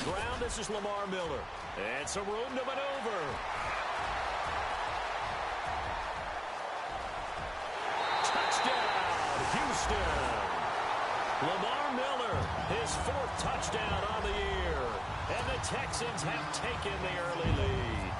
the ground. This is Lamar Miller. And some room to maneuver. Touchdown, Houston. Lamar Miller, his 4th touchdown on the year. And the Texans have taken the early lead.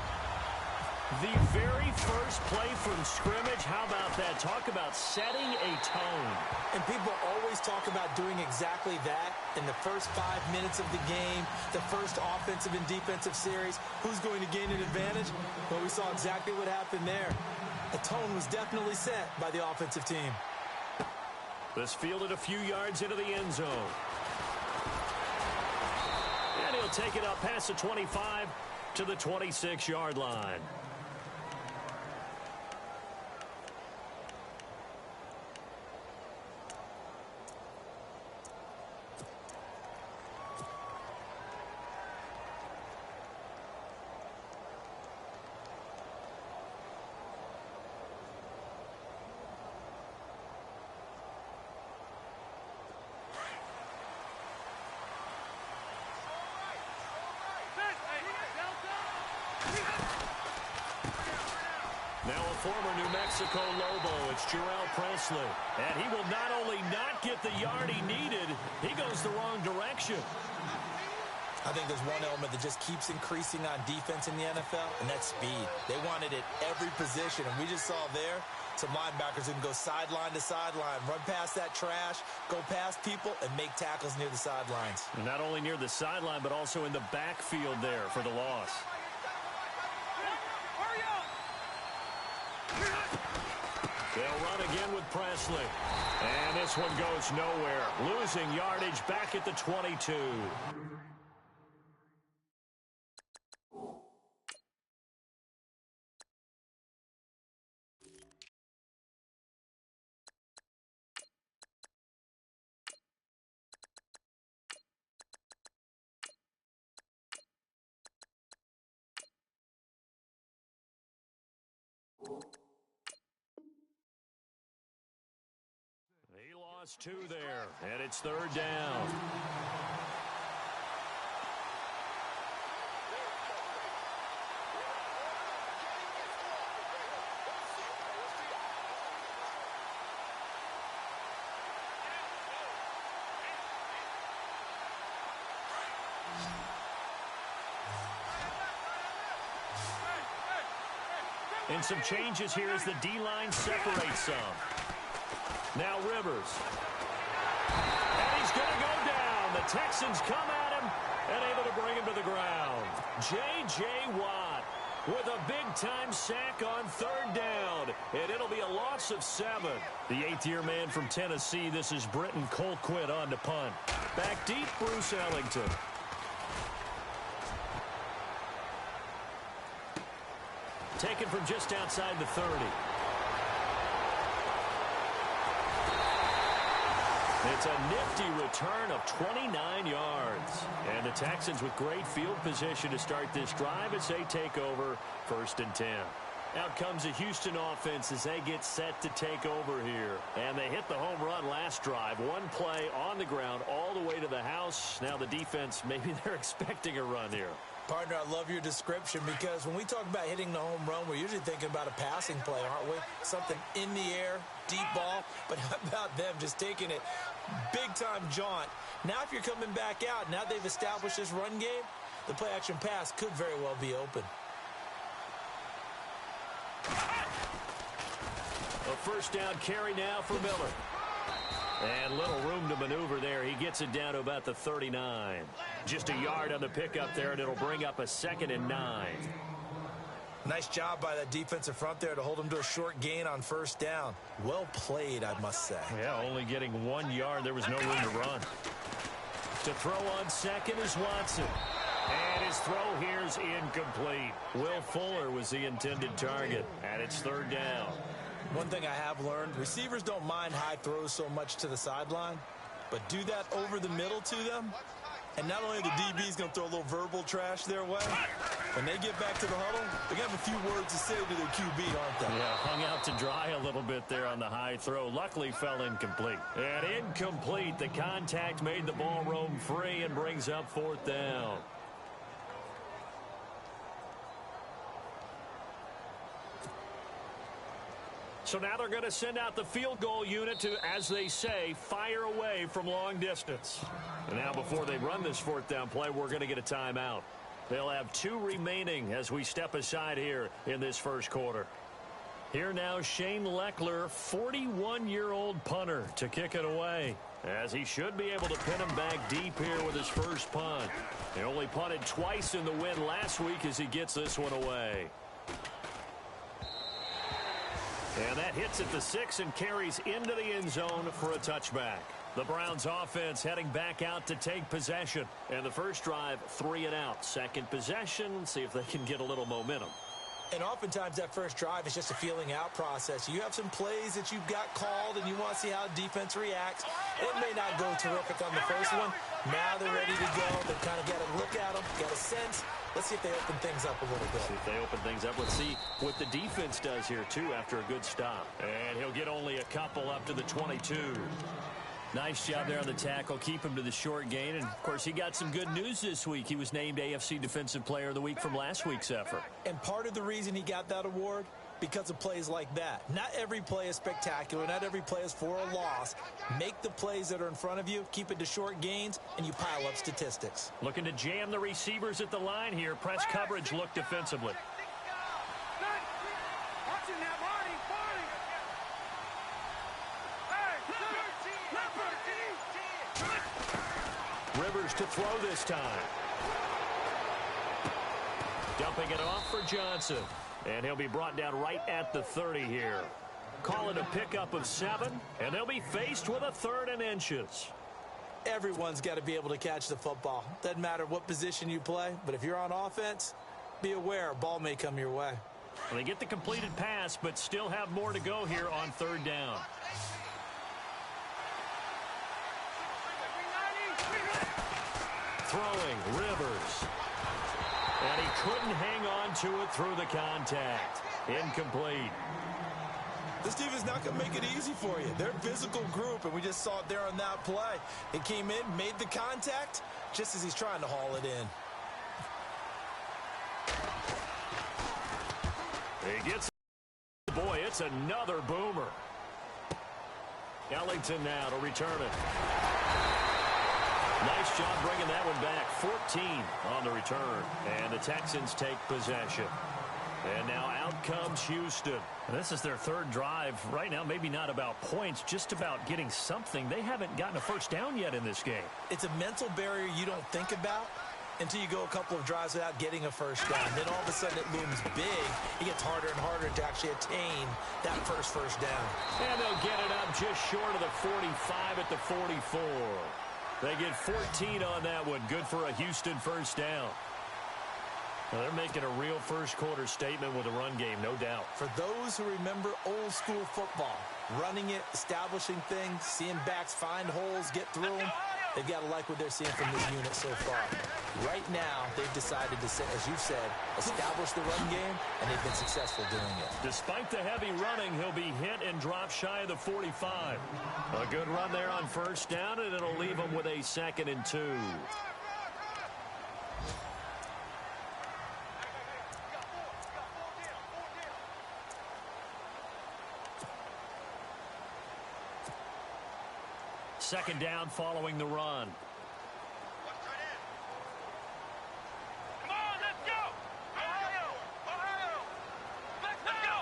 The very first play from scrimmage, how about that? Talk about setting a tone. And people always talk about doing exactly that in the first 5 minutes of the game, the first offensive and defensive series. Who's going to gain an advantage? Well, we saw exactly what happened there. The tone was definitely set by the offensive team. This fielded a few yards into the end zone. And he'll take it up past the 25 to the 26-yard line. Now a former New Mexico Lobo, it's Jarrell Presley. And he will not only not get the yard he needed, he goes the wrong direction. I think there's one element that just keeps increasing on defense in the NFL, and that's speed. They want it at every position, and we just saw there some linebackers who can go sideline to sideline, run past that trash, go past people, and make tackles near the sidelines. Not only near the sideline, but also in the backfield there for the loss. They'll run again with Presley. And this one goes nowhere. Losing yardage back at the 22. He lost 2 there, and it's 3rd down. And some changes here as the D-line separates some. Now Rivers. And he's going to go down. The Texans come at him and able to bring him to the ground. J.J. Watt with a big-time sack on 3rd down. And it'll be a loss of 7. The 8th-year man from Tennessee, this is Britton Colquitt on to punt. Back deep, Bruce Ellington. Taken from just outside the 30. It's a nifty return of 29 yards. And the Texans with great field position to start this drive as they take over 1st and 10. Out comes the Houston offense as they get set to take over here. And they hit the home run last drive. One play on the ground all the way to the house. Now the defense, maybe they're expecting a run here. Partner, I love your description because when we talk about hitting the home run, we're usually thinking about a passing play, aren't we? Something in the air, deep ball. But how about them just taking it big-time jaunt? Now if you're coming back out, now they've established this run game, the play-action pass could very well be open. A 1st down carry now for Miller. And little room to maneuver there. He gets it down to about the 39. Just a yard on the pickup there, and it'll bring up a 2nd and 9. Nice job by that defensive front there to hold him to a short gain on 1st down. Well played, I must say. Yeah, only getting 1 yard. There was no room to run. To throw on 2nd is Watson. And his throw here is incomplete. Will Fuller was the intended target, and it's 3rd down. One thing I have learned, receivers don't mind high throws so much to the sideline, but do that over the middle to them, and not only the DB's going to throw a little verbal trash their way, when they get back to the huddle, they're going to have a few words to say to their QB, aren't they? Yeah, hung out to dry a little bit there on the high throw. Luckily fell incomplete. And incomplete. The contact made the ball roam free and brings up fourth down. So now they're going to send out the field goal unit to, as they say, fire away from long distance. And now before they run this fourth down play, we're going to get a timeout. They'll have 2 remaining as we step aside here in this first quarter. Here now, Shane Lechler, 41-year-old punter, to kick it away, as he should be able to pin him back deep here with his first punt. He only punted twice in the win last week as he gets this one away. And that hits at the 6 and carries into the end zone for a touchback. The Browns offense heading back out to take possession. And the first drive, 3 and out. Second possession, see if they can get a little momentum. And oftentimes that first drive is just a feeling out process. You have some plays that you've got called and you want to see how the defense reacts. It may not go terrific on the first one. Now they're ready to go. They've kind of got a look at them, got a sense. Let's see if they open things up a little bit. See if they open things up. Let's see what the defense does here, too, after a good stop. And he'll get only a couple up to the 22. Nice job there on the tackle. Keep him to the short gain. And, of course, he got some good news this week. He was named AFC Defensive Player of the Week from last week's effort. And part of the reason he got that award, because of plays like that. Not every play is spectacular. Not every play is for a loss. Make the plays that are in front of you, keep it to short gains, and you pile up statistics. Looking to jam the receivers at the line here. Press coverage look defensively. Rivers to throw this time. Dumping it off for Johnson. And he'll be brought down right at the 30 here. Call it a pickup of 7, and they'll be faced with a 3rd and inches. Everyone's got to be able to catch the football. Doesn't matter what position you play, but if you're on offense, be aware a ball may come your way. Well, they get the completed pass, but still have more to go here on 3rd down. Throwing, Rivers. And he couldn't hang on to it through the contact. Incomplete. This team is not going to make it easy for you. They're a physical group, and we just saw it there on that play. He came in, made the contact, just as he's trying to haul it in. He gets it. Boy, it's another boomer. Ellington now to return it. Nice job bringing that one back. 14 on the return. And the Texans take possession. And now out comes Houston. And this is their 3rd drive. Right now, maybe not about points, just about getting something. They haven't gotten a first down yet in this game. It's a mental barrier you don't think about until you go a couple of drives without getting a first down. Then all of a sudden it looms big. It gets harder and harder to actually attain that first down. And they'll get it up just short of the 45 at the 44. They get 14 on that one. Good for a Houston first down. Well, they're making a real first-quarter statement with a run game, no doubt. For those who remember old-school football, running it, establishing things, seeing backs find holes, get through them, they've got to like what they're seeing from this unit so far. Right now, they've decided to, as you said, establish the run game, and they've been successful doing it. Despite the heavy running, he'll be hit and drop shy of the 45. A good run there on first down, and it'll leave him with a 2nd and 2. Second down following the run. Come on, let's go! Ohio! Ohio! Let's go!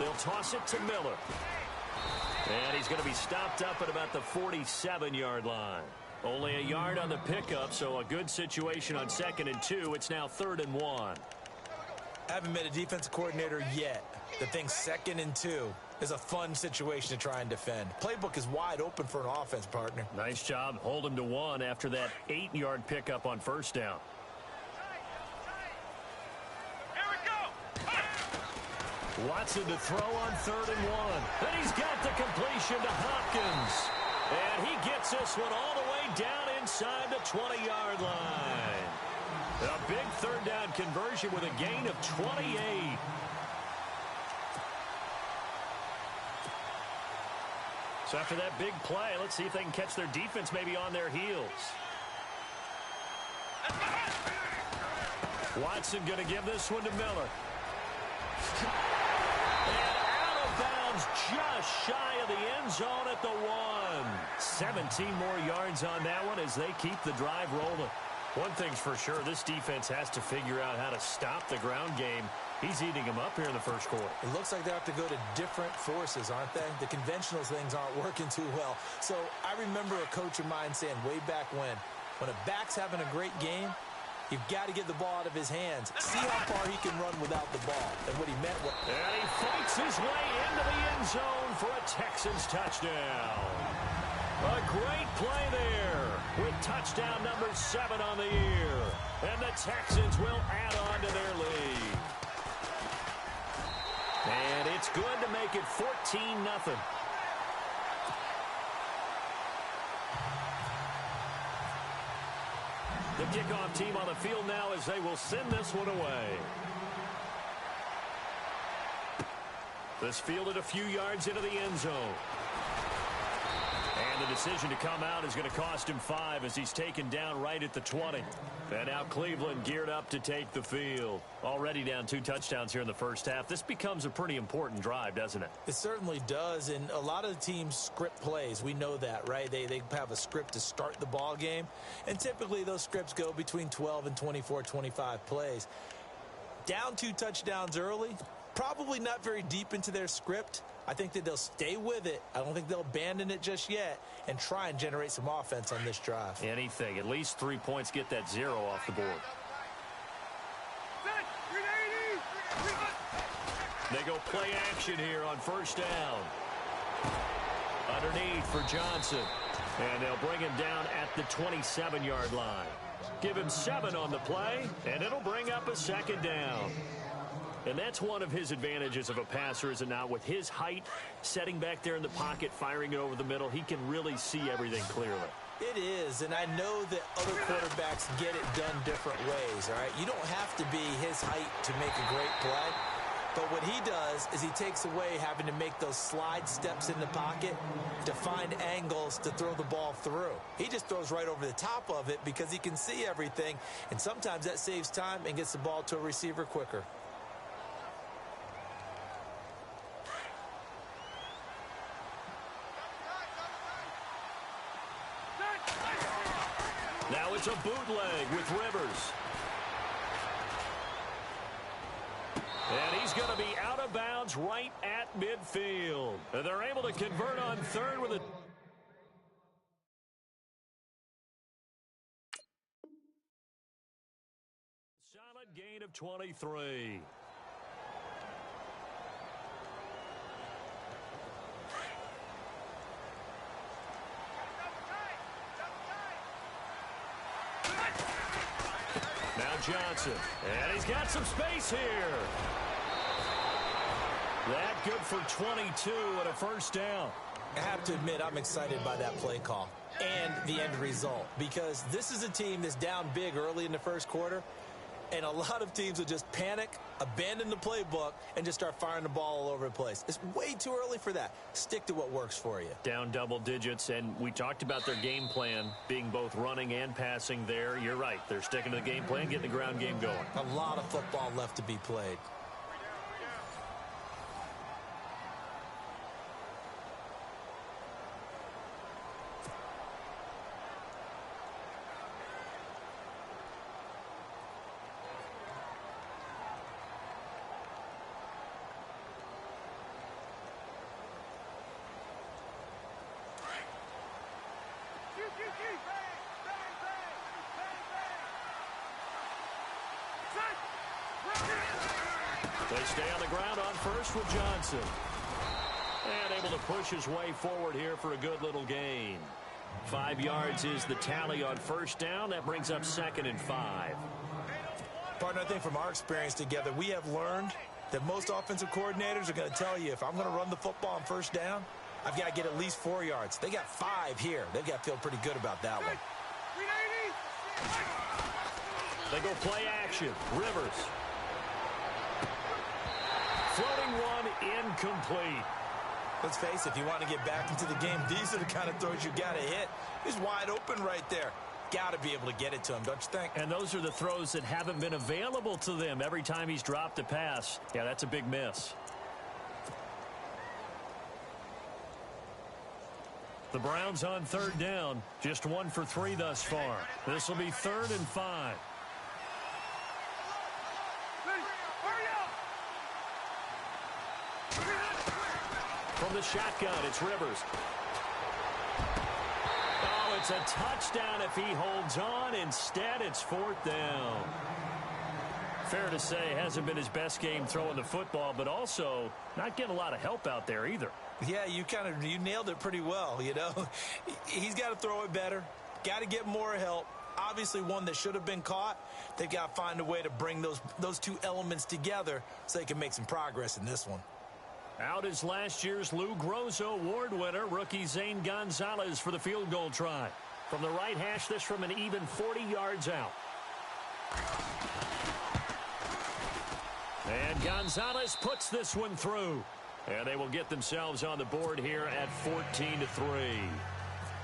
They'll toss it to Miller. And he's going to be stopped up at about the 47-yard line. Only a yard on the pickup, so a good situation on 2nd and 2. It's now 3rd and 1. I haven't met a defensive coordinator yet that thinks 2nd and 2 is a fun situation to try and defend. Playbook is wide open for an offense, partner. Nice job. Hold him to 1 after that 8-yard pickup on first down. Here we go! Watson to throw on 3rd and 1. And he's got the completion to Hopkins. And he gets this one all the way down inside the 20-yard line. A big third down conversion with a gain of 28. So after that big play, let's see if they can catch their defense maybe on their heels. Watson going to give this one to Miller. And out of bounds just shy of the end zone at the 1. 17 more yards on that one as they keep the drive rolling. One thing's for sure, this defense has to figure out how to stop the ground game. He's eating them up here in the first quarter. It looks like they have to go to different forces, aren't they? The conventional things aren't working too well. So I remember a coach of mine saying way back when a back's having a great game, you've got to get the ball out of his hands. See how far he can run without the ball. And what he meant was... And he fights his way into the end zone for a Texans touchdown. A great play there with touchdown number 7 on the year. And the Texans will add on to their lead. And it's good to make it 14-0. The kickoff team on the field now as they will send this one away. This fielded a few yards into the end zone. And the decision to come out is going to cost him 5 as he's taken down right at the 20. And now Cleveland geared up to take the field. Already down 2 touchdowns here in the first half. This becomes a pretty important drive, doesn't it? It certainly does, and a lot of the teams script plays. We know that, right? They have a script to start the ball game, and typically those scripts go between 12 and 24, 25 plays. Down 2 touchdowns early, probably not very deep into their script. I think that they'll stay with it. I don't think they'll abandon it just yet and try and generate some offense on this drive. Anything. At least 3 points, get that 0 off the board. They go play action here on first down. Underneath for Johnson. And they'll bring him down at the 27-yard line. Give him 7 on the play, and it'll bring up a second down. And that's one of his advantages of a passer, is it not? With his height, setting back there in the pocket, firing it over the middle, he can really see everything clearly. It is, and I know that other quarterbacks get it done different ways, all right? You don't have to be his height to make a great play. But what he does is he takes away having to make those slide steps in the pocket to find angles to throw the ball through. He just throws right over the top of it because he can see everything, and sometimes that saves time and gets the ball to a receiver quicker. Now it's a bootleg with Rivers. And he's going to be out of bounds right at midfield. And they're able to convert on third with a... solid gain of 23. Now Johnson, and he's got some space here. That good for 22 and a first down. I have to admit, I'm excited by that play call and the end result, because this is a team that's down big early in the first quarter, and a lot of teams will just panic, abandon the playbook, and just start firing the ball all over the place. It's way too early for that. Stick to what works for you. Down double digits, and we talked about their game plan being both running and passing there. You're right. They're sticking to the game plan, getting the ground game going. A lot of football left to be played. They stay on the ground on first with Johnson. And able to push his way forward here for a good little gain. 5 yards is the tally on first down. That brings up 2nd and 5. Partner, I think from our experience together, we have learned that most offensive coordinators are going to tell you, if I'm going to run the football on first down, I've got to get at least 4 yards. They got 5 here. They've got to feel pretty good about that one. They go play action. Rivers. Floating one, incomplete. Let's face it, if you want to get back into the game, these are the kind of throws you got to hit. He's wide open right there. Got to be able to get it to him, don't you think? And those are the throws that haven't been available to them every time he's dropped a pass. Yeah, that's a big miss. The Browns on third down. Just 1 for 3 thus far. This will be 3rd and 5. From the shotgun, it's Rivers. Oh, it's a touchdown if he holds on. Instead, it's 4th down. Fair to say, hasn't been his best game throwing the football, but also not getting a lot of help out there either. Yeah, you nailed it pretty well, you know. He's got to throw it better. Got to get more help. Obviously one that should have been caught. They've got to find a way to bring those two elements together so they can make some progress in this one. Out is last year's Lou Grosso Award winner, rookie Zane Gonzalez for the field goal try. From the right hash, this from an even 40 yards out. And Gonzalez puts this one through. And they will get themselves on the board here at 14-3.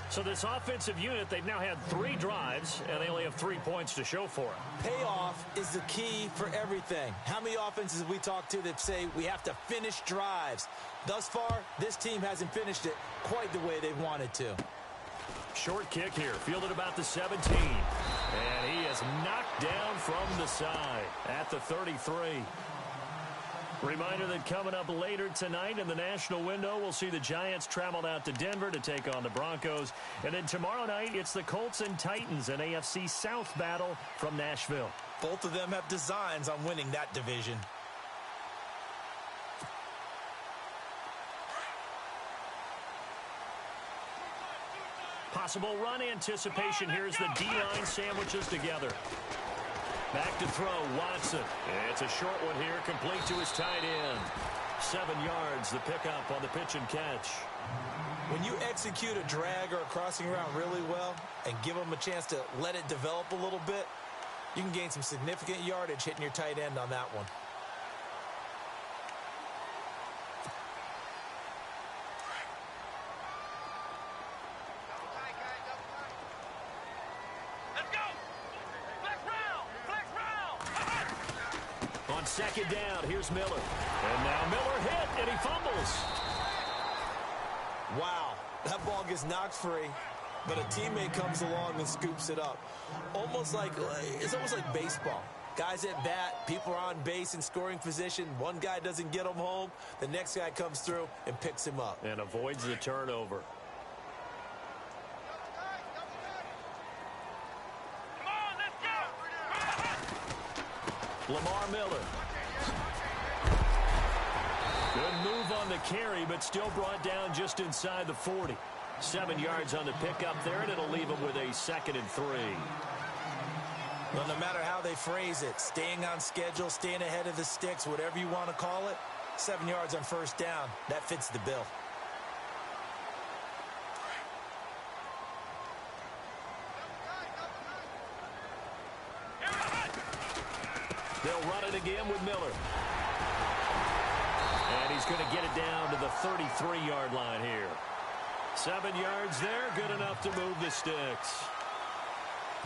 So this offensive unit, they've now had 3 drives, and they only have 3 points to show for it. Payoff is the key for everything. How many offenses have we talked to that say we have to finish drives? Thus far, this team hasn't finished it quite the way they wanted to. Short kick here, fielded about the 17. And he is knocked down from the side at the 33. Reminder that coming up later tonight in the national window, we'll see the Giants travel out to Denver to take on the Broncos. And then tomorrow night, it's the Colts and Titans, an AFC South battle from Nashville. Both of them have designs on winning that division. Possible run anticipation here as the D-line sandwiches together. Back to throw, Watson. It's a short one here, complete to his tight end. 7 yards, the pickup on the pitch and catch. When you execute a drag or a crossing route really well and give them a chance to let it develop a little bit, you can gain some significant yardage hitting your tight end on that one. Second down, here's Miller. And now Miller hit, and he fumbles. Wow, that ball gets knocked free, but a teammate comes along and scoops it up. It's almost like baseball. Guys at bat, people are on base in scoring position. One guy doesn't get him home. The next guy comes through and picks him up. And avoids the turnover. Lamar Miller. Good move on the carry, but still brought down just inside the 40. 7 yards on the pickup there, and it'll leave him with a 2nd and 3. Well, no matter how they phrase it, staying on schedule, staying ahead of the sticks, whatever you want to call it, 7 yards on first down, that fits the bill. They'll run it again with Miller. And he's going to get it down to the 33-yard line here. 7 yards there, good enough to move the sticks.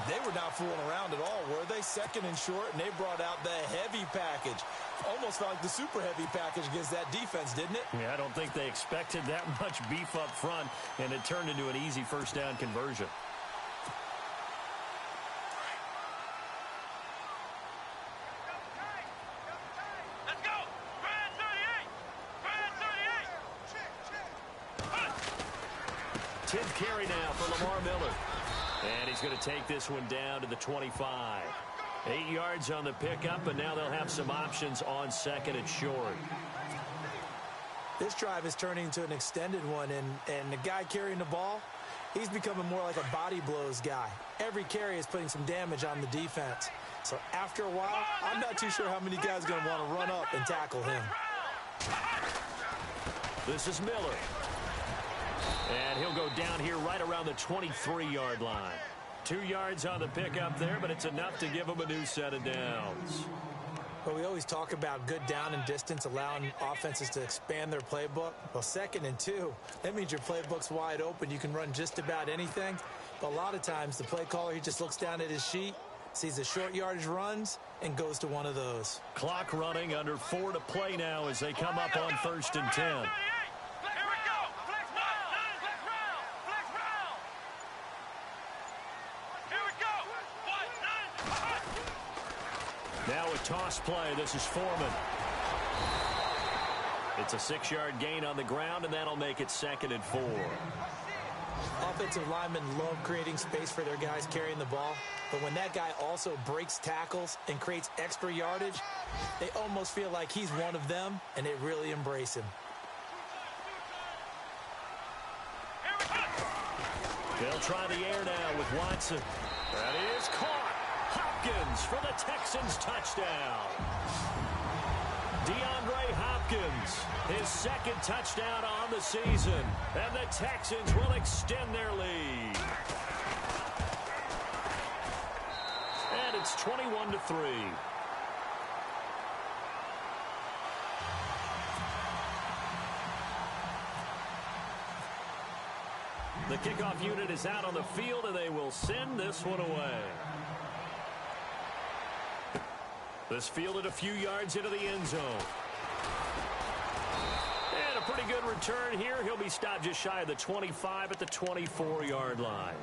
They were not fooling around at all, were they? 2nd and short, and they brought out the heavy package. Almost felt like the super heavy package against that defense, didn't it? Yeah, I don't think they expected that much beef up front, and it turned into an easy first down conversion. Let's go! Brad 38! 10th carry now for Lamar Miller. And he's going to take this one down to the 25. 8 yards on the pickup, and now they'll have some options on 2nd and short. This drive is turning into an extended one, and the guy carrying the ball, he's becoming more like a body blows guy. Every carry is putting some damage on the defense. So after a while, I'm not too sure how many guys are going to want to run up and tackle him. This is Miller. And he'll go down here right around the 23-yard line. 2 yards on the pickup there, but it's enough to give them a new set of downs. Well, we always talk about good down and distance, allowing offenses to expand their playbook. Well, 2nd and 2, that means your playbook's wide open. You can run just about anything. But a lot of times, the play caller, he just looks down at his sheet, sees the short yardage runs, and goes to one of those. Clock running, under 4 to play now as they come up on 1st and 10. Now a toss play. This is Foreman. It's a 6-yard gain on the ground, and that'll make it 2nd and 4. Offensive linemen love creating space for their guys carrying the ball, but when that guy also breaks tackles and creates extra yardage, they almost feel like he's one of them, and they really embrace him. They'll try the air now with Watson. That is caught. Hopkins for the Texans touchdown. DeAndre Hopkins, his 2nd touchdown on the season, and the Texans will extend their lead. And it's 21-3. The kickoff unit is out on the field, and they will send this one away. This fielded a few yards into the end zone. And a pretty good return here. He'll be stopped just shy of the 25 at the 24-yard line.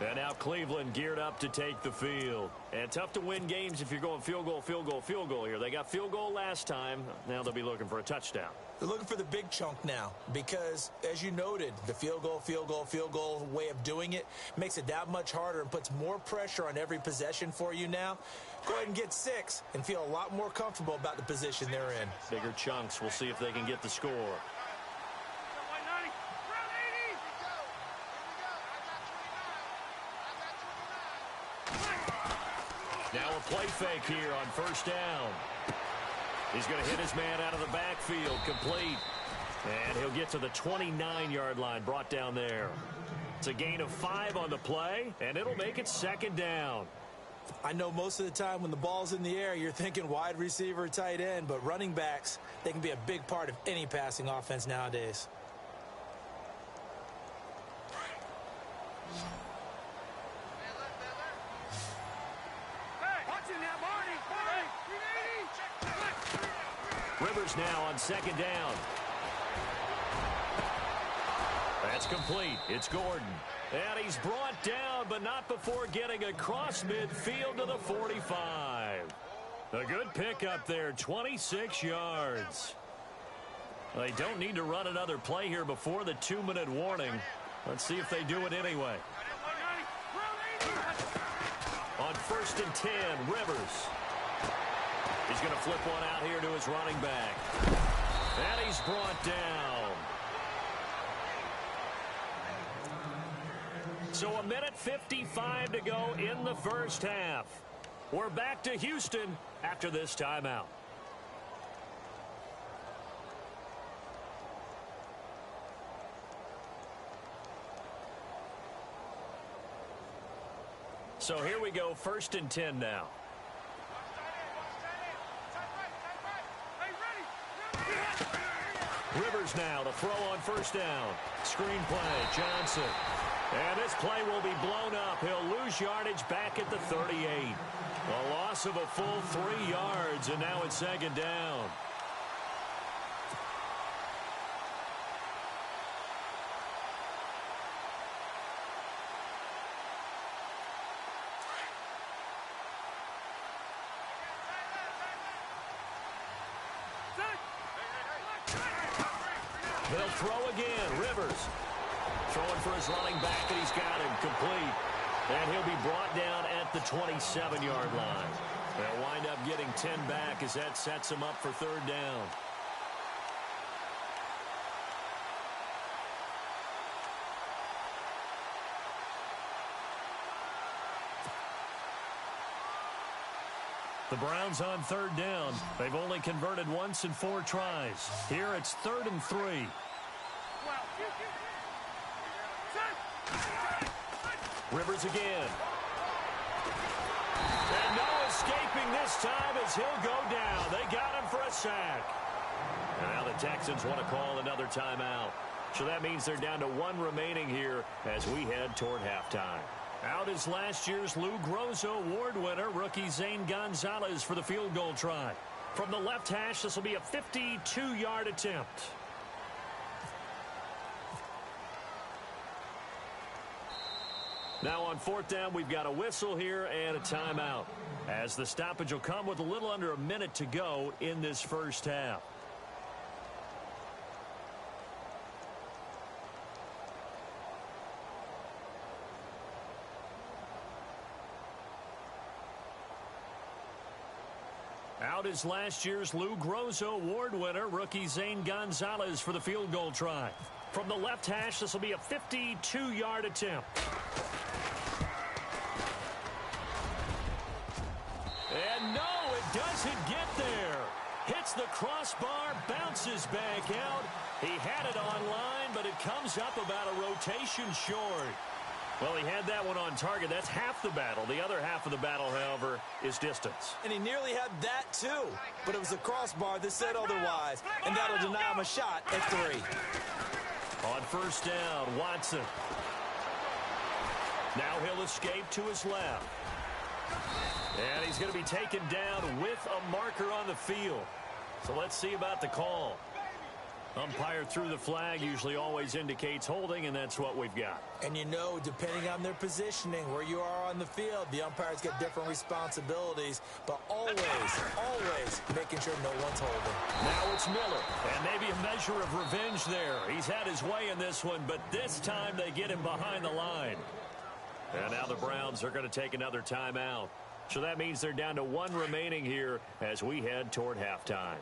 And now Cleveland geared up to take the field. And tough to win games if you're going field goal, field goal, field goal here. They got field goal last time. Now they'll be looking for a touchdown. They're looking for the big chunk now because, as you noted, the field goal way of doing it makes it that much harder and puts more pressure on every possession for you now. Go ahead and get 6 and feel a lot more comfortable about the position they're in. Bigger chunks. We'll see if they can get the score. Now a play fake here on 1st down. He's going to hit his man out of the backfield, complete. And he'll get to the 29-yard line, brought down there. It's a gain of 5 on the play, and it'll make it 2nd down. I know most of the time when the ball's in the air, you're thinking wide receiver, tight end, but running backs, they can be a big part of any passing offense nowadays. Rivers now on 2nd down. That's complete. It's Gordon. And he's brought down, but not before getting across midfield to the 45. A good pickup there, 26 yards. They don't need to run another play here before the 2-minute warning. Let's see if they do it anyway. On 1st and 10, Rivers. He's going to flip one out here to his running back. And he's brought down. So 1:55 to go in the first half. We're back to Houston after this timeout. So here we go, 1st and 10 now. Rivers now to throw on 1st down. Screen play, Johnson. And this play will be blown up. He'll lose yardage back at the 38. A loss of a full 3 yards, and now it's 2nd down. They'll throw again. Rivers throwing for his running back, and he's got him complete. And he'll be brought down at the 27-yard line. They'll wind up getting 10 back as that sets him up for 3rd down. The Browns on 3rd down. They've only converted once in 4 tries. Here it's 3rd and 3. Rivers again. And no escaping this time as he'll go down. They got him for a sack. And now the Texans want to call another timeout. So that means they're down to one remaining here as we head toward halftime. Out is last year's Lou Groza Award winner, rookie Zane Gonzalez for the field goal try. From the left hash, this will be a 52-yard attempt. Now on fourth down, we've got a whistle here and a timeout, as the stoppage will come with a little under a minute to go in this first half. Out is last year's Lou Groza Award winner, rookie Zane Gonzalez for the field goal try. From the left hash, this will be a 52-yard attempt. And no, it doesn't get there. Hits the crossbar, bounces back out. He had it online, but it comes up about a rotation short. Well, he had that one on target. That's half the battle. The other half of the battle, however, is distance. And he nearly had that, too. But it was a crossbar that said otherwise. And that'll deny him a shot at 3. On first down, Watson. Now he'll escape to his left. And he's going to be taken down with a marker on the field. So let's see about the call. Umpire threw the flag, usually always indicates holding, and that's what we've got. And you know, depending on their positioning, where you are on the field, the umpires get different responsibilities, but always making sure no one's holding. Now it's Miller, and maybe a measure of revenge there. He's had his way in this one, but this time they get him behind the line. And now the Browns are going to take another timeout. So that means they're down to one remaining here as we head toward halftime.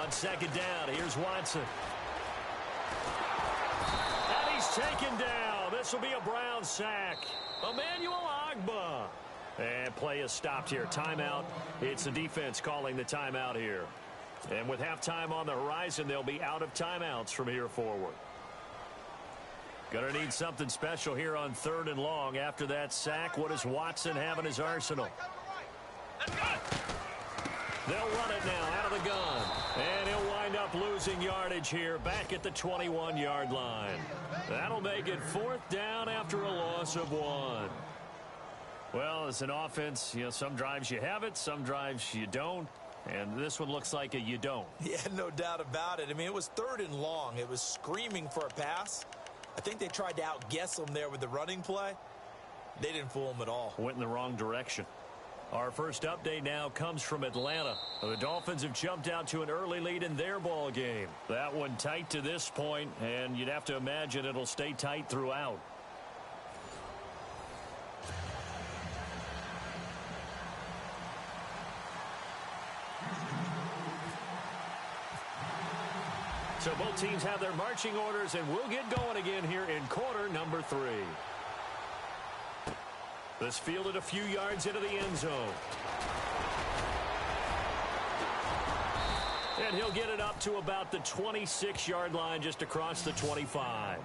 On second down, here's Watson. And he's taken down. This will be a Brown sack. Emmanuel Ogbah. And play is stopped here. Timeout. It's the defense calling the timeout here. And with halftime on the horizon, they'll be out of timeouts from here forward. Going to need something special here on 3rd and long. After that sack, what does Watson have in his arsenal? They'll run it now out of the gun. And he'll wind up losing yardage here back at the 21-yard line. That'll make it 4th down after a loss of 1. Well, as an offense, you know, some drives you have it, some drives you don't. And this one looks like a you don't. Yeah, no doubt about it. I mean, it was 3rd and long. It was screaming for a pass. I think they tried to outguess him there with the running play. They didn't fool him at all. Went in the wrong direction. Our first update now comes from Atlanta. The Dolphins have jumped out to an early lead in their ball game. That one tight to this point, and you'd have to imagine it'll stay tight throughout. So both teams have their marching orders, and we'll get going again here in quarter number 3. This fielded a few yards into the end zone. And he'll get it up to about the 26-yard line, just across the 25.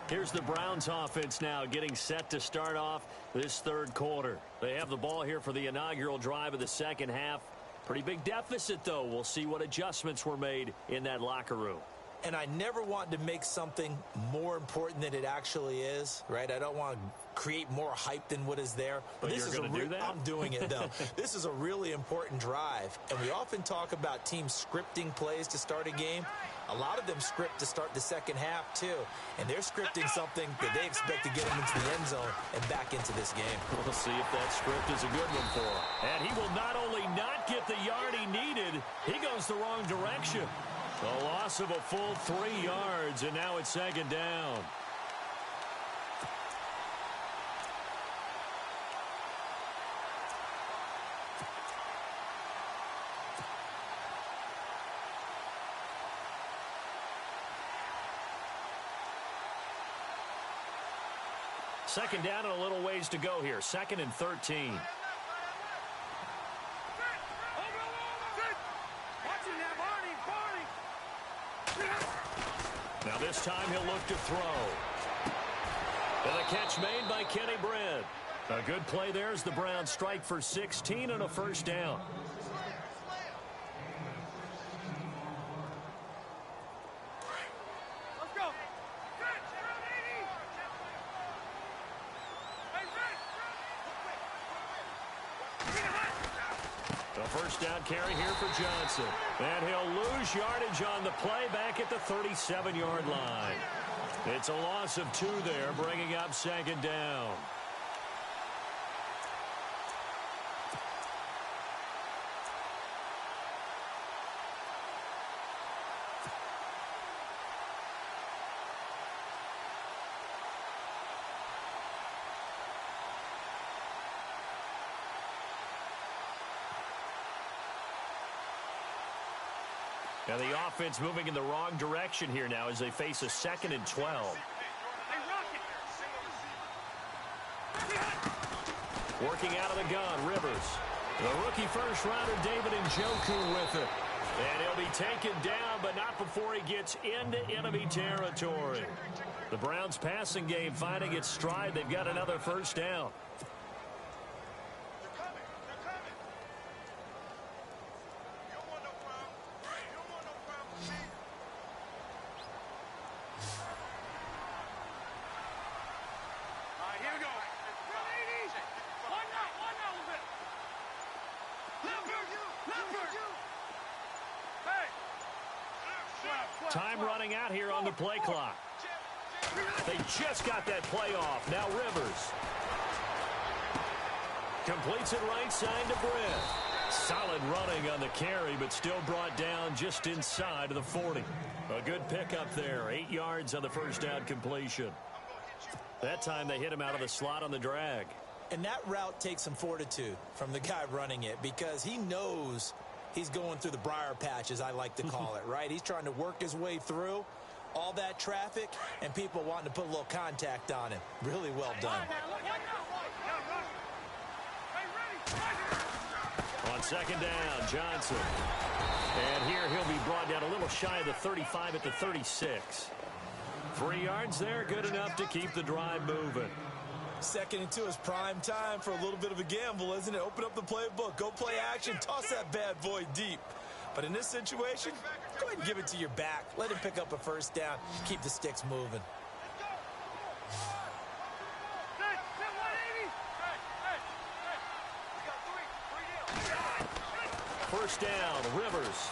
Here's the Browns offense now getting set to start off this 3rd quarter. They have the ball here for the inaugural drive of the second half. Pretty big deficit, though. We'll see what adjustments were made in that locker room. And I never want to make something more important than it actually is, right? I don't want to create more hype than what is there. But this is going to do that? I'm doing it, though. This is a really important drive. And we often talk about teams scripting plays to start a game. A lot of them script to start the second half, too. And they're scripting something that they expect to get them into the end zone and back into this game. We'll see if that script is a good one for him. And he will not only not get the yard he needed, he goes the wrong direction. A loss of a full 3 yards, and now it's 2nd down. Second down and a little ways to go here. 2nd and 13. Now this time he'll look to throw. And the catch made by Kenny Britt. A good play there as the Browns strike for 16 and a first down. A first down carry here for Johnson. And he'll lose yardage on the play back at the 37-yard line. It's a loss of 2 there, bringing up second down. Now the offense moving in the wrong direction here now as they face a 2nd and 12. Working out of the gun, Rivers. The rookie first-rounder David Njoku with it. And he'll be taken down, but not before he gets into enemy territory. The Browns passing game finding its stride. They've got another first down. Time running out here on the play clock. They just got that play off. Now Rivers. Completes it right side to Britt. Solid running on the carry, but still brought down just inside of the 40. A good pickup there. 8 yards on the first down completion. That time they hit him out of the slot on the drag. And that route takes some fortitude from the guy running it because he knows he's going through the briar patch, as I like to call it, right? He's trying to work his way through all that traffic and people wanting to put a little contact on him. Really well done. On second down, Johnson. And here he'll be brought down a little shy of the 35 at the 36. 3 yards there, good enough to keep the drive moving. 2nd and 2 is prime time for a little bit of a gamble, isn't it? Open up the playbook, go play action, toss that bad boy deep. But in this situation, go ahead and give it to your back. Let him pick up a first down. Keep the sticks moving. First down, Rivers.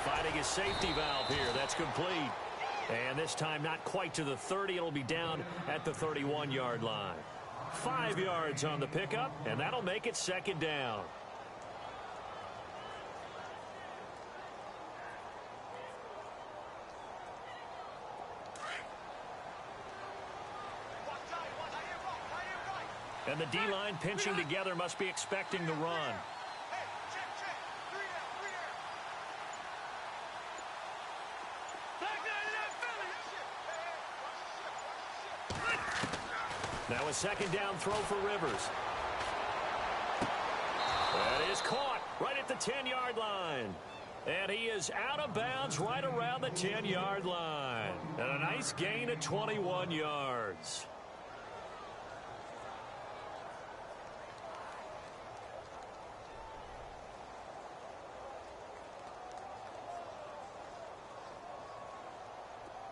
Finding his safety valve here. That's complete. And this time not quite to the 30. It'll be down at the 31-yard line. 5 yards on the pickup, and that'll make it second down. And the D-line pinching together must be expecting the run. Now a second down throw for Rivers. That is caught right at the 10-yard line. And he is out of bounds right around the 10-yard line. And a nice gain of 21 yards.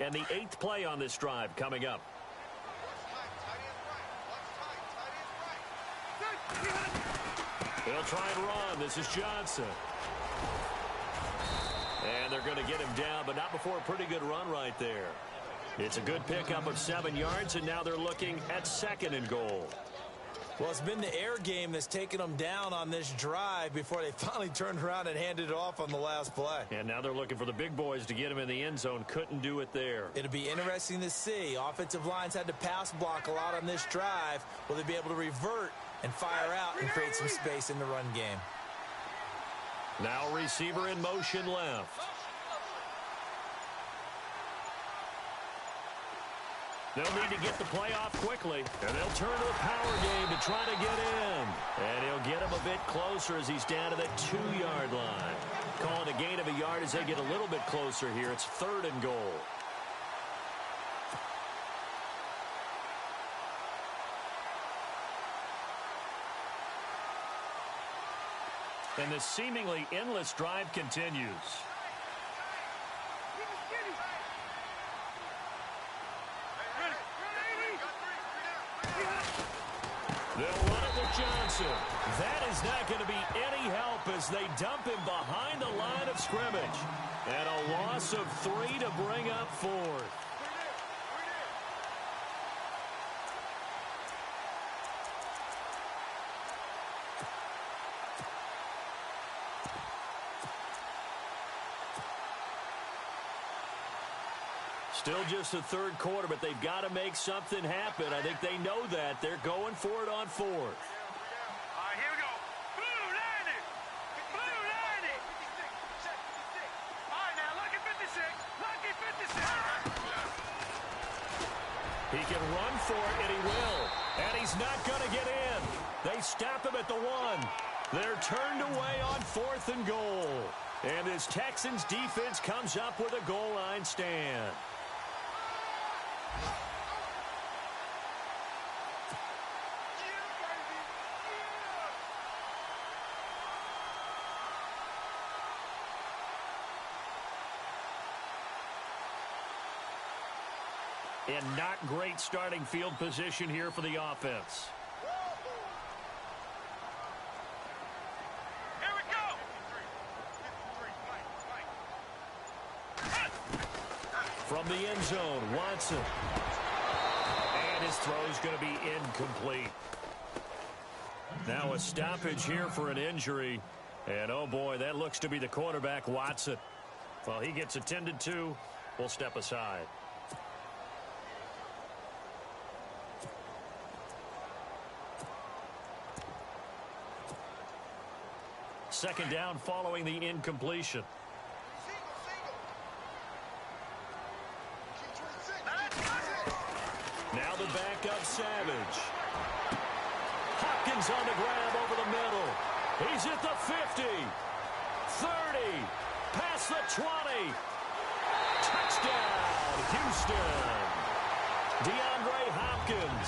And the 8th play on this drive coming up. They'll try and run. This is Johnson. And they're going to get him down, but not before a pretty good run right there. It's a good pickup of 7 yards, and now they're looking at 2nd and goal. Well, it's been the air game that's taken them down on this drive before they finally turned around and handed it off on the last play. And now they're looking for the big boys to get him in the end zone. Couldn't do it there. It'll be interesting to see. Offensive lines had to pass block a lot on this drive. Will they be able to revert and fire out and create some space in the run game? Now receiver in motion left. They'll need to get the play off quickly, and they'll turn to the power game to try to get in. And he'll get him a bit closer as he's down to the 2-yard line. Calling a gain of a yard as they get a little bit closer here. It's 3rd and goal. And this seemingly endless drive continues. They'll run it with Johnson. That is not going to be any help as they dump him behind the line of scrimmage. And a loss of 3 to bring up 4th. Still just the third quarter, but they've got to make something happen. I think they know that. They're going for it on 4th. All right, here we go. Blue 90. Blue 90. All right, now, lucky 56. Lucky 56. He can run for it, and he will. And he's not going to get in. They stop him at the 1. They're turned away on 4th and goal. And this Texans defense comes up with a goal line stand. And not great starting field position here for the offense. Here we go. From the end zone, Watson. And his throw's going to be incomplete. Now a stoppage here for an injury. And oh boy, that looks to be the quarterback, Watson. Well, he gets attended to. We'll step aside. Second down following the incompletion. Now the backup, Savage. Hopkins on the grab over the middle. He's at the 50. 30. Past the 20. Touchdown, Houston. DeAndre Hopkins,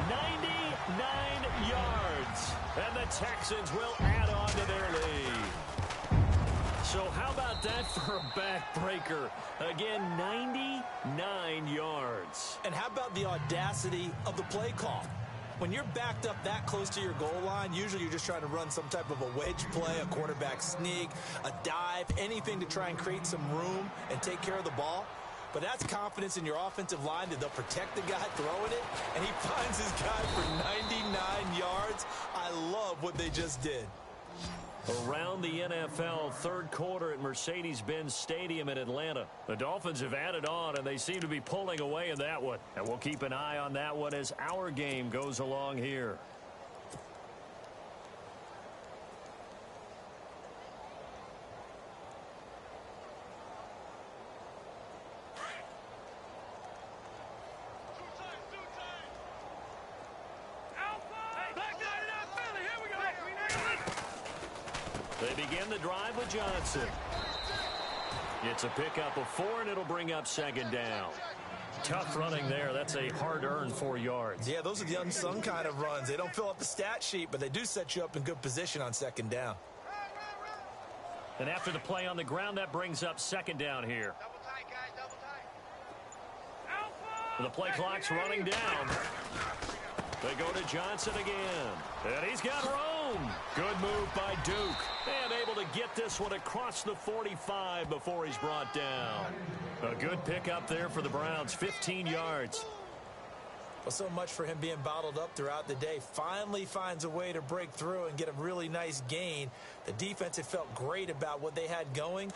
99 yards. And the Texans will add on to their lead. So how about that for a backbreaker? Again, 99 yards. And how about the audacity of the play call? When you're backed up that close to your goal line, usually you're just trying to run some type of a wedge play, a quarterback sneak, a dive, anything to try and create some room and take care of the ball. But that's confidence in your offensive line that they'll protect the guy throwing it, and he finds his guy for 99 yards. I love what they just did. Around the NFL, third quarter at Mercedes-Benz Stadium in Atlanta. The Dolphins have added on, and they seem to be pulling away in that one. And we'll keep an eye on that one as our game goes along here. They begin the drive with Johnson. It's a pickup of 4, and it'll bring up second down. Tough running there. That's a hard-earned 4 yards. Yeah, those are the unsung kind of runs. They don't fill up the stat sheet, but they do set you up in good position on second down. And after the play on the ground, that brings up second down here. Double tight, guys, double tight. The play clock's running down. They go to Johnson again. And he's got room. Good move by Duke. And able to get this one across the 45 before he's brought down. A good pickup there for the Browns, 15 yards. Well, so much for him being bottled up throughout the day. Finally finds a way to break through and get a really nice gain. The defense had felt great about what they had going.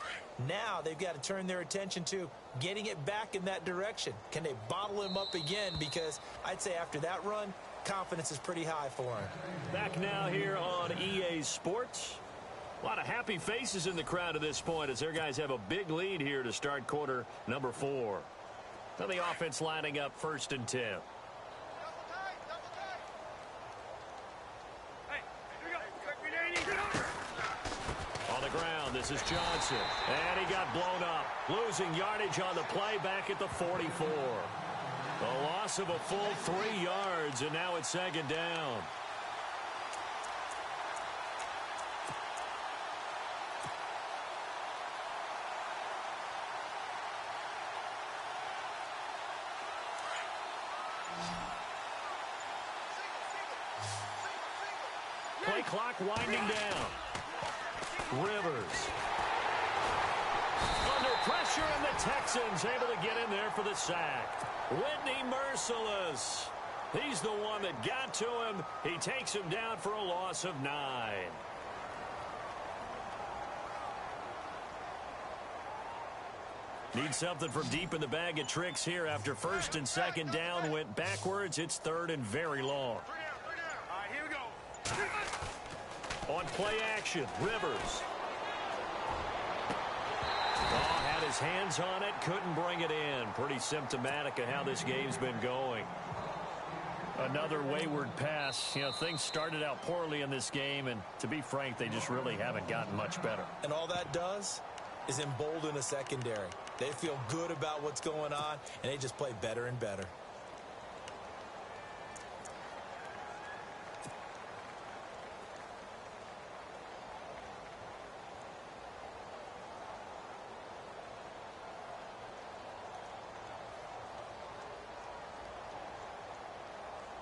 Now they've got to turn their attention to getting it back in that direction. Can they bottle him up again? Because I'd say after that run, confidence is pretty high for him. Back now here on EA Sports. A lot of happy faces in the crowd at this point as their guys have a big lead here to start quarter number 4. Now the offense lining up 1st and 10. On the ground, this is Johnson. And he got blown up. Losing yardage on the play back at the 44. A loss of a full 3 yards, and now it's second down. Play clock winding down. Rivers. Under pressure, and the Texans able to get in there for the sack. Whitney Mercilus. He's the one that got to him. He takes him down for a loss of 9. Need something from deep in the bag of tricks here after first and second down went backwards. It's third and very long. All right, here we go. On play action, Rivers. Oh, had his hands on it, couldn't bring it in. Pretty symptomatic of how this game's been going. Another wayward pass. You know, things started out poorly in this game, and to be frank, they just really haven't gotten much better. And all that does is embolden a secondary. They feel good about what's going on, and they just play better and better.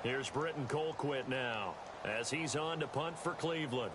Here's Britton Colquitt now as he's on to punt for Cleveland.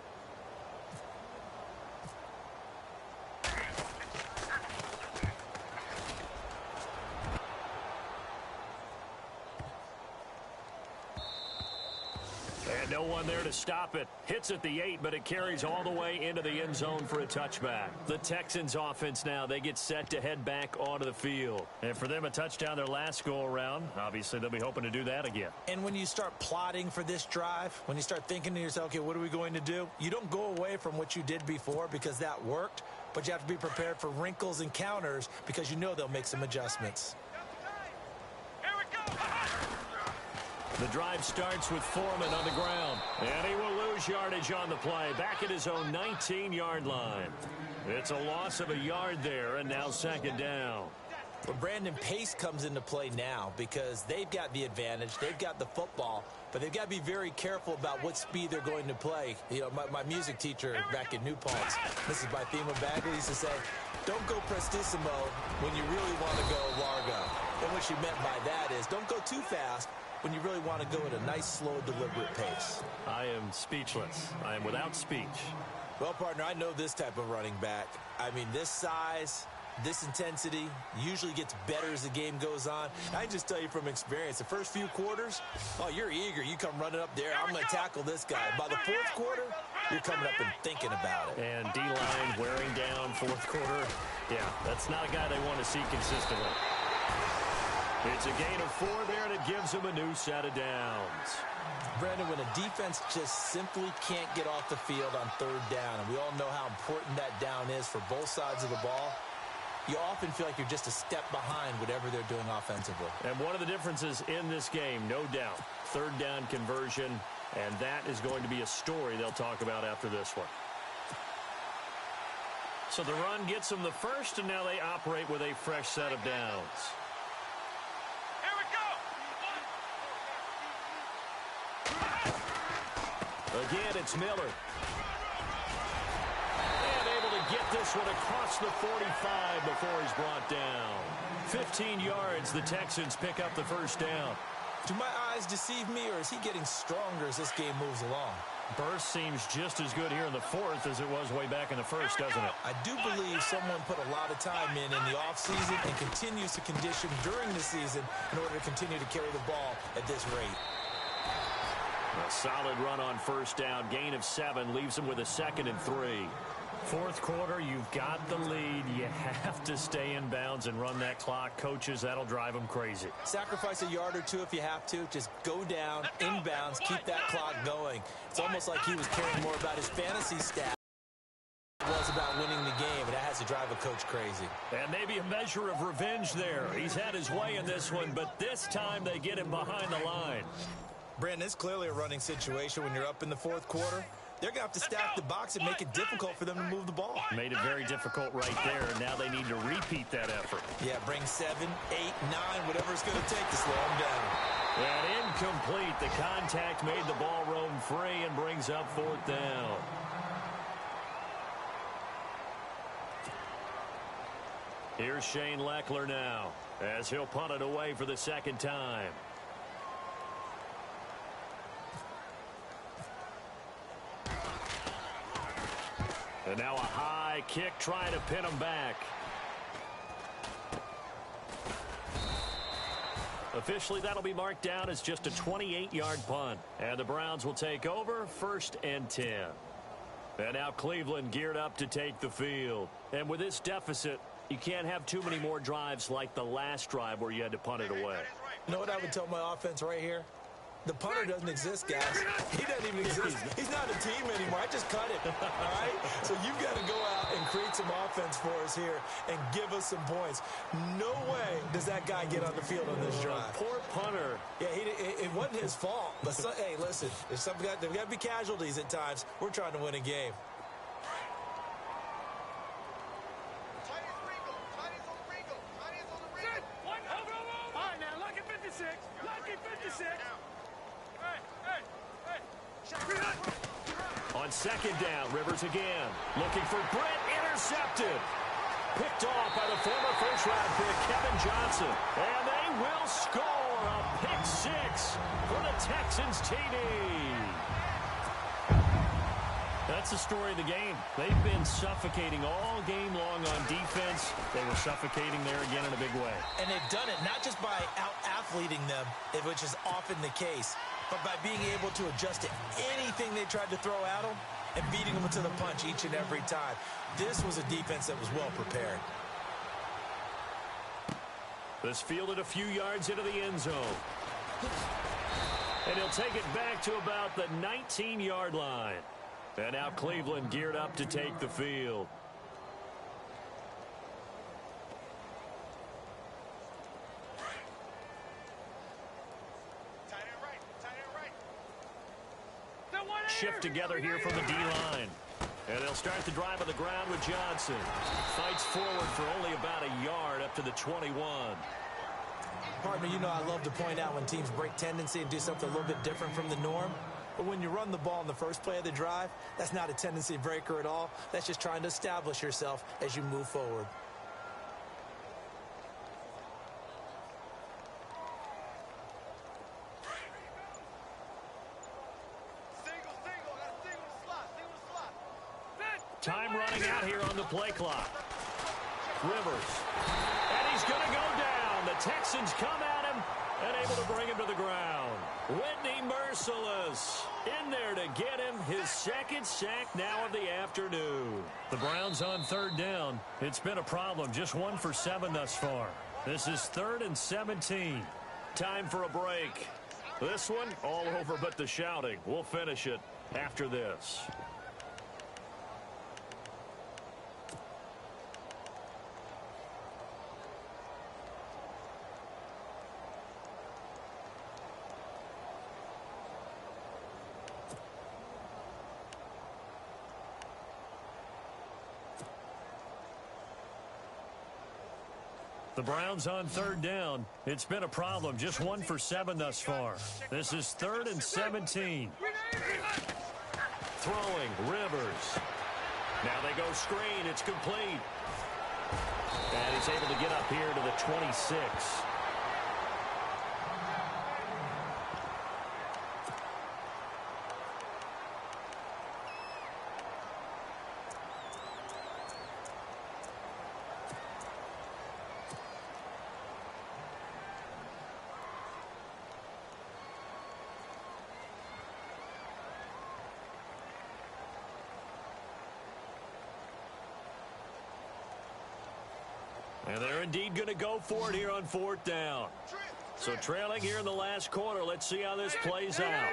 And no one there to stop it. Hits at the 8, but it carries all the way into the end zone for a touchback. The Texans offense now, they get set to head back onto the field. And for them, a touchdown their last go-around. Obviously, they'll be hoping to do that again. And when you start plotting for this drive, when you start thinking to yourself, okay, what are we going to do? You don't go away from what you did before because that worked, but you have to be prepared for wrinkles and counters because you know they'll make some adjustments. Here we go. The drive starts with Foreman on the ground. And he will lose yardage on the play. Back at his own 19-yard line. It's a loss of a yard there, and now second down. But Brandon, pace comes into play now because they've got the advantage. They've got the football, but they've got to be very careful about what speed they're going to play. You know, my music teacher back in New Paltz, Mrs. Bythema Bagley, used to say, don't go prestissimo when you really want to go largo. And what she meant by that is don't go too fast when you really want to go at a nice, slow, deliberate pace. I am speechless. I am without speech. Well, partner, I know this type of running back. I mean, this size, this intensity usually gets better as the game goes on. I can just tell you from experience, the first few quarters, oh, you're eager. You come running up there. I'm going to tackle this guy. By the fourth quarter, you're coming up and thinking about it. And D-line wearing down fourth quarter. Yeah, that's not a guy they want to see consistently. It's a gain of 4 there, and it gives him a new set of downs. Brandon, when a defense just simply can't get off the field on third down, and we all know how important that down is for both sides of the ball, you often feel like you're just a step behind whatever they're doing offensively. And one of the differences in this game, no doubt, third down conversion, and that is going to be a story they'll talk about after this one. So the run gets them the first, and now they operate with a fresh set of downs. Again, it's Miller. And able to get this one across the 45 before he's brought down. 15 yards, the Texans pick up the first down. Do my eyes deceive me, or is he getting stronger as this game moves along? Burst seems just as good here in the fourth as it was way back in the first, doesn't it? I do believe someone put a lot of time in the offseason and continues to condition during the season in order to continue to carry the ball at this rate. A solid run on first down. Gain of 7 leaves them with a 2nd and 3. Fourth quarter, you've got the lead. You have to stay in bounds and run that clock. Coaches, that'll drive them crazy. Sacrifice a yard or two if you have to. Just go down, inbounds, keep that clock going. It's almost like he was caring more about his fantasy stats than it was about winning the game, and that has to drive a coach crazy. And maybe a measure of revenge there. He's had his way in this one, but this time they get him behind the line. Brandon, it's clearly a running situation when you're up in the fourth quarter. They're going to have to stack the box and make it difficult for them to move the ball. Made it very difficult right there. Now they need to repeat that effort. Yeah, bring 7, 8, 9, whatever it's going to take to slow them down. And incomplete. The contact made the ball roam free and brings up fourth down. Here's Shane Lechler now as he'll punt it away for the second time. And now a high kick trying to pin him back. Officially, that'll be marked down as just a 28-yard punt. And the Browns will take over 1st and 10. And now Cleveland geared up to take the field. And with this deficit, you can't have too many more drives like the last drive where you had to punt it away. You know what I would tell my offense right here? The punter doesn't exist, guys. He doesn't even exist. He's not a team anymore. I just cut it, all right? So you've got to go out and create some offense for us here and give us some points. No way does that guy get on the field on this drive. Poor punter. Yeah, it wasn't his fault. But, hey, listen, there's got to be casualties at times. We're trying to win a game. On 2nd down, Rivers again. Looking for Britt, intercepted. Picked off by the former first-round pick, Kevin Johnson. And they will score a pick 6 for the Texans TD. That's the story of the game. They've been suffocating all game long on defense. They were suffocating there again in a big way. And they've done it not just by out-athleting them, which is often the case, but by being able to adjust to anything they tried to throw at them and beating them to the punch each and every time. This was a defense that was well prepared. This fielded a few yards into the end zone. And he'll take it back to about the 19-yard line. And now Cleveland geared up to take the field. Shift together here from the D-line. And they'll start the drive on the ground with Johnson. Fights forward for only about a yard up to the 21. Partner, you know I love to point out when teams break tendency and do something a little bit different from the norm. But when you run the ball in the first play of the drive, that's not a tendency breaker at all. That's just trying to establish yourself as you move forward. Time running out here on the play clock. Rivers. And he's going to go down. The Texans come at him and able to bring him to the ground. Whitney Mercilus in there to get him his 2nd sack now of the afternoon. The Browns on 3rd down. It's been a problem. Just 1 for 7 thus far. This is 3rd and 17. Time for a break. This one all over but the shouting. We'll finish it after this. The Browns on 3rd down. It's been a problem. Just 1 for 7 thus far. This is 3rd and 17. Throwing, Rivers. Now they go screen. It's complete. And he's able to get up here to the 26. And they're indeed going to go for it here on 4th down. So trailing here in the last quarter. Let's see how this plays out.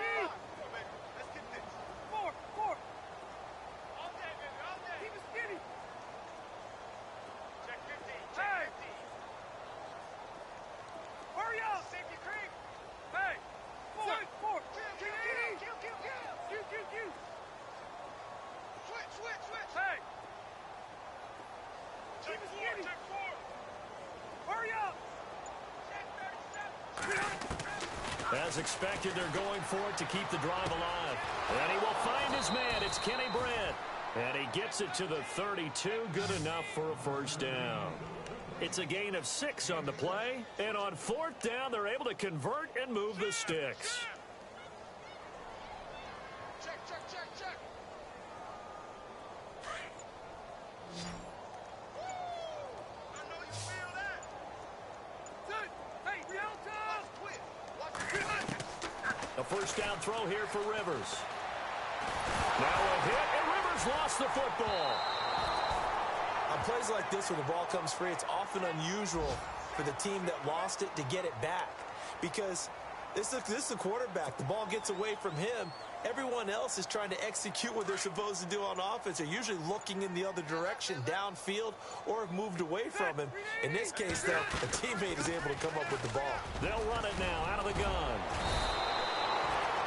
As expected, they're going for it to keep the drive alive. And he will find his man. It's Kenny Britt. And he gets it to the 32. Good enough for a 1st down. It's a gain of 6 on the play. And on 4th down, they're able to convert and move the sticks. first down throw here for Rivers. Now a hit, and Rivers lost the football. On plays like this where the ball comes free, it's often unusual for the team that lost it to get it back. Because this is a quarterback. The ball gets away from him. Everyone else is trying to execute what they're supposed to do on offense. They're usually looking in the other direction, downfield, or have moved away from him. In this case, though, a teammate is able to come up with the ball. They'll run it now out of the gun.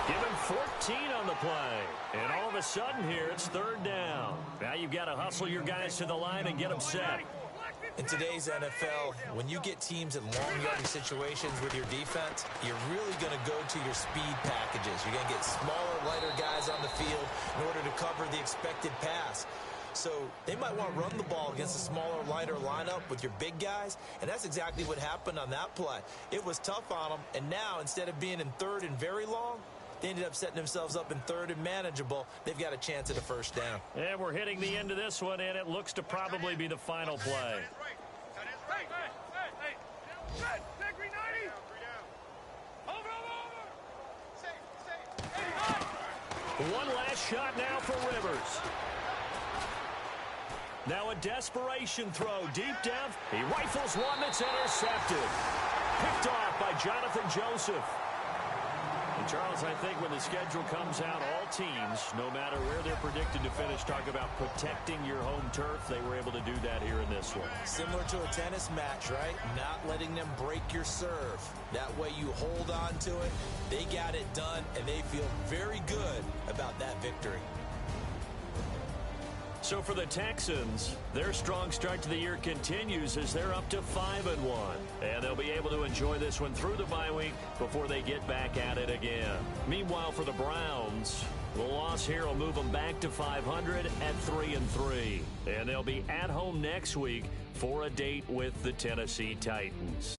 Give him 14 on the play. And all of a sudden here, it's third down. Now you've got to hustle your guys to the line and get them set. In today's NFL, when you get teams in long yardage situations with your defense, you're really going to go to your speed packages. You're going to get smaller, lighter guys on the field in order to cover the expected pass. So they might want to run the ball against a smaller, lighter lineup with your big guys, and that's exactly what happened on that play. It was tough on them, and now instead of being in third and very long, they ended up setting themselves up in third and manageable. They've got a chance at a first down. And we're hitting the end of this one, and it looks to probably be the final play. One last shot now for Rivers. Now a desperation throw deep down. He rifles one that's intercepted. Picked off by Jonathan Joseph. And Charles, I think when the schedule comes out, all teams, no matter where they're predicted to finish, talk about protecting your home turf. They were able to do that here in this one. Similar to a tennis match, right? Not letting them break your serve. That way you hold on to it. They got it done, and they feel very good about that victory. So for the Texans, their strong start to the year continues as they're up to 5-1. And they'll be able to enjoy this one through the bye week before they get back at it again. Meanwhile, for the Browns, the loss here will move them back to 500 at 3-3. And they'll be at home next week for a date with the Tennessee Titans.